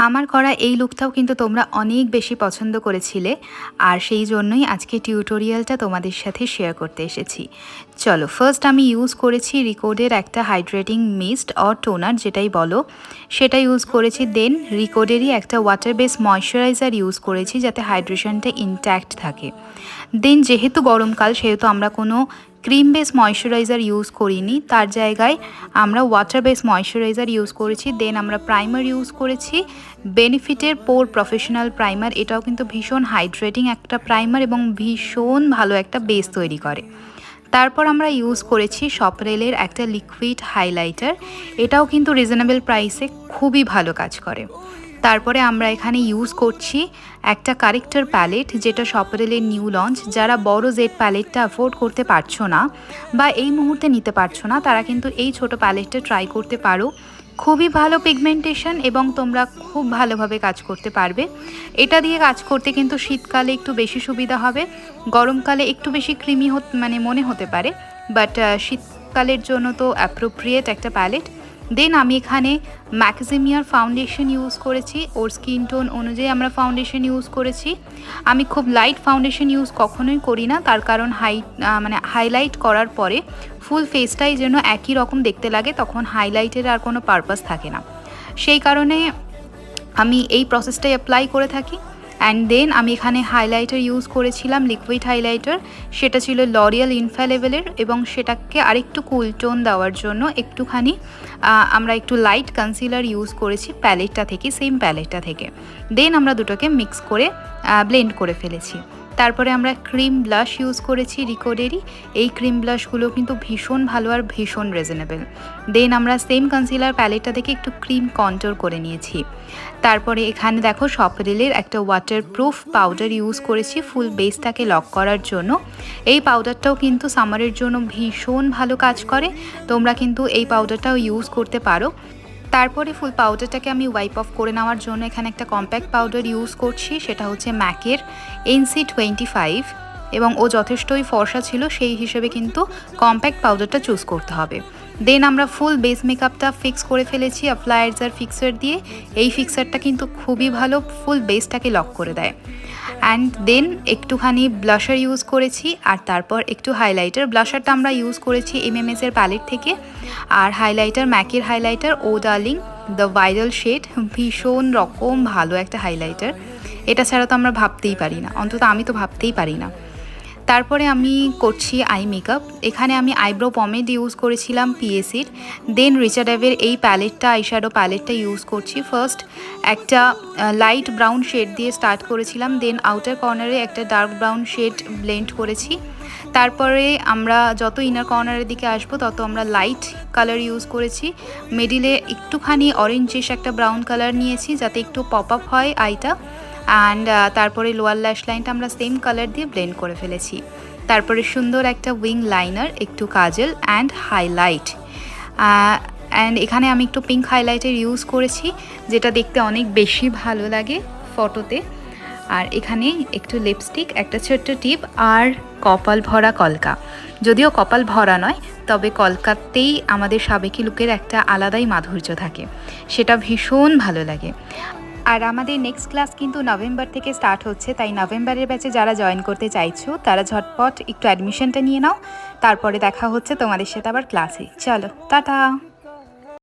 আমার করা এই লুকটাও কিন্তু তোমরা অনেক বেশি পছন্দ করেছিলে, আর সেই জন্যই আজকে টিউটোরিয়ালটা তোমাদের সাথে শেয়ার করতে এসেছি। চলো, ফার্স্ট আমি ইউজ করেছি রিকোডের একটা হাইড্রেটিং মিস্ট অর টোনার, যেটাই বলো সেটা ইউজ করেছি। দেন রিকোডেরই একটা ওয়াটার বেস ময়শ্চারাইজার ইউজ করেছি, যাতে হাইড্রেশনটা ইনট্যাক্ট থাকে। দেন যেহেতু গরমকাল, সেহেতু আমরা কোনো ক্রিম বেস ময়শ্চারাইজার ইউজ করিনি, তার জায়গায় আমরা ওয়াটার বেস ময়শ্চারাইজার ইউজ করেছি। দেন আমরা প্রাইমার ইউজ করেছি বেনিফিটের পোর প্রফেশনাল প্রাইমার। এটাও কিন্তু ভীষণ হাইড্রেটিং একটা প্রাইমার এবং ভীষণ ভালো একটা বেস তৈরি করে। তারপর আমরা ইউজ করেছি শপরেলের একটা লিকুইড হাইলাইটার, এটাও কিন্তু রিজনেবল প্রাইসে খুবই ভালো কাজ করে। তারপরে আমরা এখানে ইউজ করছি একটা কারেক্টার প্যালেট, যেটা শপরেলের নিউ লঞ্চ। যারা বড় জেড প্যালেটটা অ্যাফোর্ড করতে পারছো না বা এই মুহূর্তে নিতে পারছো না, তারা কিন্তু এই ছোট প্যালেটটা ট্রাই করতে পারো। খুবই ভালো পিগমেন্টেশন এবং তোমরা খুব ভালোভাবে কাজ করতে পারবে। এটা দিয়ে কাজ করতে কিন্তু শীতকালে একটু বেশি সুবিধা হবে, গরমকালে একটু বেশি ক্রিমি মনে হতে পারে, বাট শীতকালের জন্য তো অ্যাপ্রোপ্রিয়েট একটা প্যালেট। দেন আমি এখানে ম্যাক্সিমিয়ার ফাউন্ডেশন ইউজ করেছি, ওর স্কিন টোন অনুযায়ী আমরা ফাউন্ডেশন ইউজ করেছি। আমি খুব লাইট ফাউন্ডেশন ইউজ কখনোই করি না, তার কারণ হাইলাইট করার পরে ফুল ফেসটাই যেন একই রকম দেখতে লাগে, তখন হাইলাইটের আর কোনো পারপাস থাকে না। সেই কারণে আমি এই প্রসেসটাই অ্যাপ্লাই করে থাকি। অ্যান্ড দেন আমি এখানে হাইলাইটার ইউজ করেছিলাম, লিকুইড হাইলাইটার। সেটা ছিল লরিয়াল ইনফ্যালেবলের, এবং সেটাকে আরেকটু কুল টোন দেওয়ার জন্য একটুখানি আমরা একটু লাইট কনসিলার ইউজ করেছি প্যালেটটা থেকে, সেম প্যালেটটা থেকে। দেন আমরা দুটোকে মিক্স করে ব্লেন্ড করে ফেলেছি। তারপরে আমরা ক্রিম ব্লাশ ইউজ করেছি রিকোডেরই। এই ক্রিম ব্লাশগুলো কিন্তু ভীষণ ভালো আর ভীষণ রিজনেবল। দেন আমরা সেম কনসিলার প্যালেটটা থেকে একটু ক্রিম কন্ট্রোল করে নিয়েছি। তারপরে এখানে দেখো শপরেলের একটা ওয়াটারপ্রুফ পাউডার ইউজ করেছি ফুল বেসটাকে লক করার জন্য। এই পাউডারটাও কিন্তু সামারের জন্য ভীষণ ভালো কাজ করে, তোমরা কিন্তু এই পাউডারটাও ইউজ করতে পারো। তারপরে ফুল পাউডারটাকে আমি ওয়াইপ অফ করে নেওয়ার জন্য এখানে একটা কম্প্যাক্ট পাউডার ইউজ করছি, সেটা হচ্ছে ম্যাকের NC25, এবং ও যথেষ্টই ফর্সা ছিল, সেই হিসেবে কিন্তু কম্প্যাক্ট পাউডারটা চুজ করতে হবে। দেন আমরা ফুল বেস মেকআপটা ফিক্স করে ফেলেছি অ্যাপ্লায়ার্সার ফিক্সার দিয়ে। এই ফিক্সারটা কিন্তু খুবই ভালো, ফুল বেসটাকে লক করে দেয়। অ্যান্ড দেন একটুখানি ব্লাশার ইউজ করেছি, আর তারপর একটু হাইলাইটার। ব্লাশারটা আমরা ইউজ করেছি MMS-এর প্যালেট থেকে, আর হাইলাইটার ম্যাকের হাইলাইটার ও ডার্লিং দ্য ভাইরাল শেড, ভীষণ রকম ভালো একটা হাইলাইটার। এটা ছাড়া তো আমরা ভাবতেই পারি না, অন্তত আমি তো ভাবতেই পারি না। তারপরে আমি করছি আই মেকআপ। এখানে আমি আইব্রো পমেড ইউজ করেছিলাম PSCর। দেন রিচার্ডেভের এই প্যালেটটা, আইশ্যাডো প্যালেটটা ইউজ করছি। ফার্স্ট একটা লাইট ব্রাউন শেড দিয়ে স্টার্ট করেছিলাম, দেন আউটার কর্নারে একটা ডার্ক ব্রাউন শেড ব্লেন্ড করেছি। তারপরে আমরা যত ইনার কর্নারের দিকে আসবো তত আমরা লাইট কালার ইউজ করেছি। মিডিলে একটুখানি অরেঞ্জিশ একটা ব্রাউন কালার নিয়েছি, যাতে একটু পপ আপ হয় আইটা। অ্যান্ড তারপরে লোয়ার ল্যাশ লাইনটা আমরা সেম কালার দিয়ে ব্লেন্ড করে ফেলেছি। তারপরে সুন্দর একটা উইং লাইনার, একটু কাজল অ্যান্ড হাইলাইট। অ্যান্ড এখানে আমি একটু পিঙ্ক হাইলাইটার ইউজ করেছি, যেটা দেখতে অনেক বেশি ভালো লাগে ফটোতে। আর এখানে একটু লিপস্টিক, একটা ছোট্ট টিপ, আর কপাল ভরা কলকা। যদিও কপাল ভরা নয়, তবে কলকাতেই আমাদের সাবেকি লুকের একটা আলাদাই মাধুর্য থাকে, সেটা ভীষণ ভালো লাগে। আর আমাদের নেক্সট ক্লাস কিন্তু নভেম্বর থেকে স্টার্ট হচ্ছে, তাই নভেম্বরের ব্যাচে যারা জয়েন করতে চাইছো তারা ঝটপট একটু অ্যাডমিশনটা নিয়ে নাও। তারপরে দেখা হচ্ছে তোমাদের সাথে আবার ক্লাসে। চলো, টাটা।